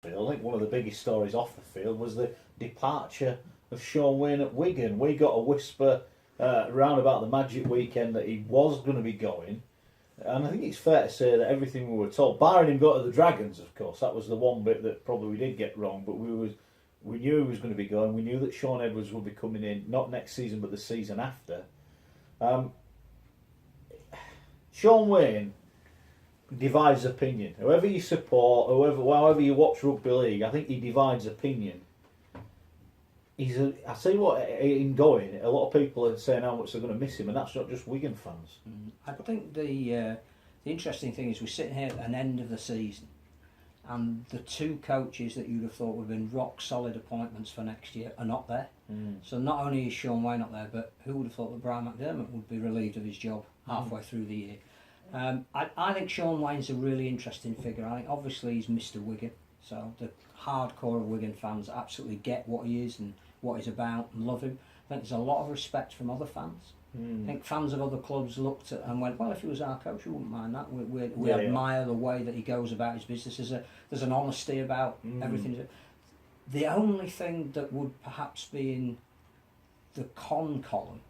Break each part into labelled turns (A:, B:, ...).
A: field, I think one of the biggest stories off the field was the departure of Shaun Wane at Wigan. We got a whisper around about the Magic weekend that he was going to be going, and I think it's fair to say that everything we were told, barring him go to the Dragons, of course, that was the one bit that probably we did get wrong, but we knew he was going to be going. We knew that Shaun Edwards would be coming in, not next season, but the season after. Shaun Wane divides opinion. Whoever you support, however you watch Rugby League, I think he divides opinion. I tell you what, in going, a lot of people are saying how much they're going to miss him, and that's not just Wigan fans.
B: I think the interesting thing is we're sitting here at an end of the season, and the two coaches that you'd have thought would have been rock solid appointments for next year are not there. So not only is Shaun Wane not there, but who would have thought that Brian McDermott would be relieved of his job halfway through the year? I think Shaun Wane's a really interesting figure. I think obviously he's Mr. Wigan, so the hardcore of Wigan fans absolutely get what he is and what he's about and love him. I think there's a lot of respect from other fans. I think fans of other clubs looked at and went, well, if he was our coach, we wouldn't mind that. We admire the way that he goes about his business. There's an honesty about everything. The only thing that would perhaps be in the con column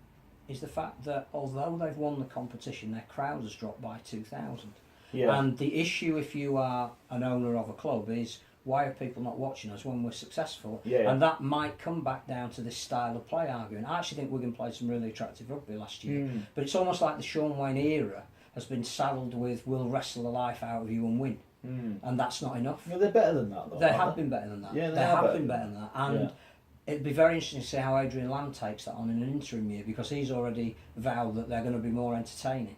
B: is the fact that although they've won the competition, their crowd has dropped by 2,000. Yeah. And the issue, if you are an owner of a club, is why are people not watching us when we're successful? Yeah. And that might come back down to this style of play argument. I actually think Wigan played some really attractive rugby last year, but it's almost like the Shaun Wane era has been saddled with we'll wrestle the life out of you and win. And that's not enough.
A: Yeah, they're better than that, though.
B: They have been better than that.
A: Yeah,
B: they have been better than that. And it'd be very interesting to see how Adrian Lamb takes that on in an interim year, because he's already vowed that they're going to be more entertaining.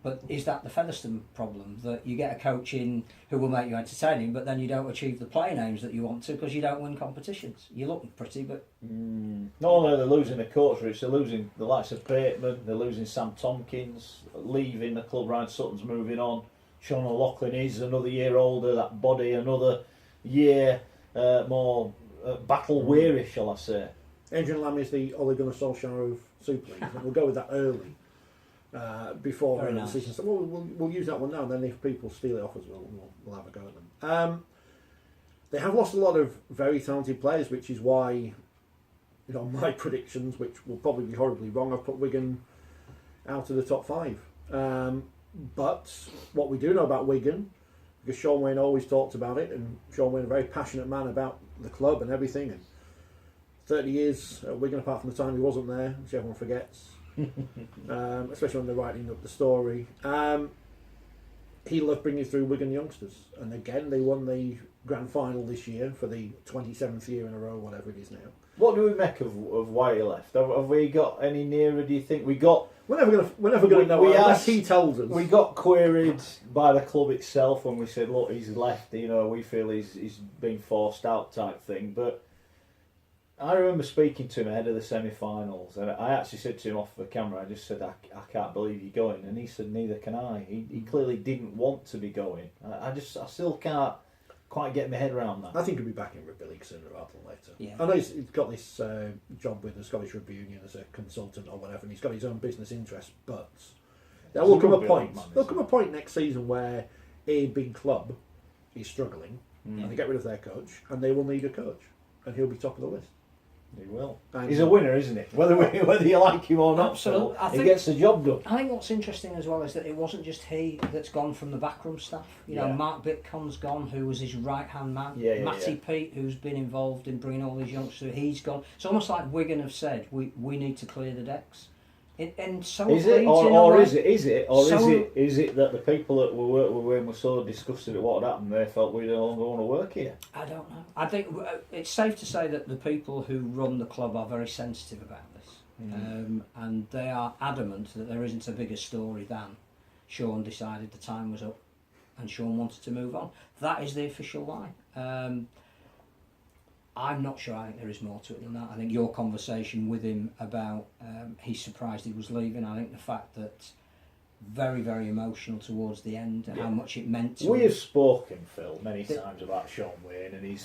B: But is that the Featherstone problem, that you get a coach in who will make you entertaining, but then you don't achieve the player names that you want to because you don't win competitions? You look pretty, but...
A: Not only they're losing the coach, Rich, they're losing the likes of Bateman, they're losing Sam Tompkins, leaving the club, Ryan Sutton's moving on, Sean O'Loughlin is another year older, that body another year more battle-weary, shall I say.
C: Adrian Lamb is the Ole Gunnar Solskjaer of Super League. We'll go with that early. Before the season. So we'll use that one now, and then if people steal it off us, we'll have a go at them. They have lost a lot of very talented players, which is why, my predictions, which will probably be horribly wrong, I've put Wigan out of the top 5. But what we do know about Wigan, because Shaun Wane always talked about it, and Shaun Wane, a very passionate man about the club and everything, and 30 years at Wigan, apart from the time he wasn't there, which everyone forgets. Especially when they're writing up the story. He loved bringing through Wigan youngsters, and again they won the grand final this year for the 27th year in a row, whatever it is now.
A: What do we make of why he left? Have we got any nearer? Do you think we got?
C: We're never going to know unless he tells us.
A: We got queried by the club itself when we said, "Look, he's left." We feel he's been forced out, type thing, but. I remember speaking to him ahead of the semi-finals, and I actually said to him off the camera, I just said, I can't believe you're going, and he said, neither can I. He clearly didn't want to be going. I still can't quite get my head around that.
C: I think he'll be back in Rugby League sooner rather than later.
B: Yeah.
C: I know he's got this job with the Scottish Rugby Union as a consultant or whatever, and he's got his own business interests, but there will come a point. There'll come a point next season where a big club is struggling, and they get rid of their coach, and they will need a coach, and he'll be top of the list.
A: He will. He's a winner, isn't he? Whether you like him or not,
B: absolutely.
A: He gets the job done.
B: I think what's interesting as well is that it wasn't just he that's gone from the backroom staff. Mark Bitcon's gone, who was his right-hand man. Matty Pete, who's been involved in bringing all these youngsters, he's gone. It's almost like Wigan have said, we need to clear the decks. And so
A: is it, or is it that the people that were working with him were so disgusted at what had happened, they felt we no longer want to work here?
B: I don't know. I think it's safe to say that the people who run the club are very sensitive about this, and they are adamant that there isn't a bigger story than Shaun decided the time was up, and Shaun wanted to move on. That is the official line. I'm not sure. I think there is more to it than that. I think your conversation with him about he's surprised he was leaving. I think the fact that very, very emotional towards the end, how much it meant to him.
A: We have spoken, Phil, many times about Shaun Wane, and he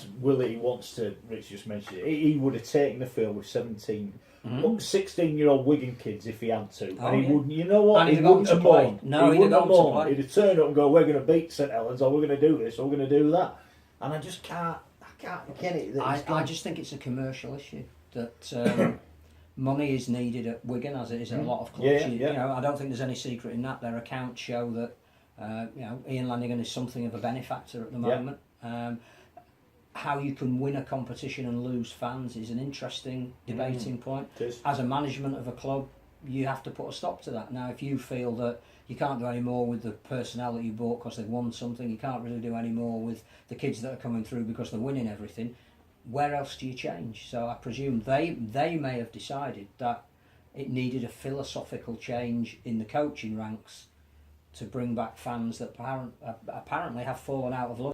A: wants to. Rich just mentioned it. He would have taken the field with 16-year-old Wigan kids if he had to, and he wouldn't. You know what?
B: He wouldn't have moaned. No, he wouldn't have moaned.
A: He'd have turned up and go, "We're going to beat St Helens, or we're going to do this, or we're going to do that." and I just can't get it.
B: I just think it's a commercial issue that money is needed at Wigan, as it is at a lot of clubs. You know, I don't think there's any secret in that. Their accounts show that you know, Ian Lannigan is something of a benefactor at the moment. How you can win a competition and lose fans is an interesting debating point. As a management of a club, you have to put a stop to that. Now, if you feel that you can't do any more with the personnel that you bought because they've won something, you can't really do any more with the kids that are coming through because they're winning everything, where else do you change? So I presume they may have decided that it needed a philosophical change in the coaching ranks to bring back fans that apparently have fallen out of love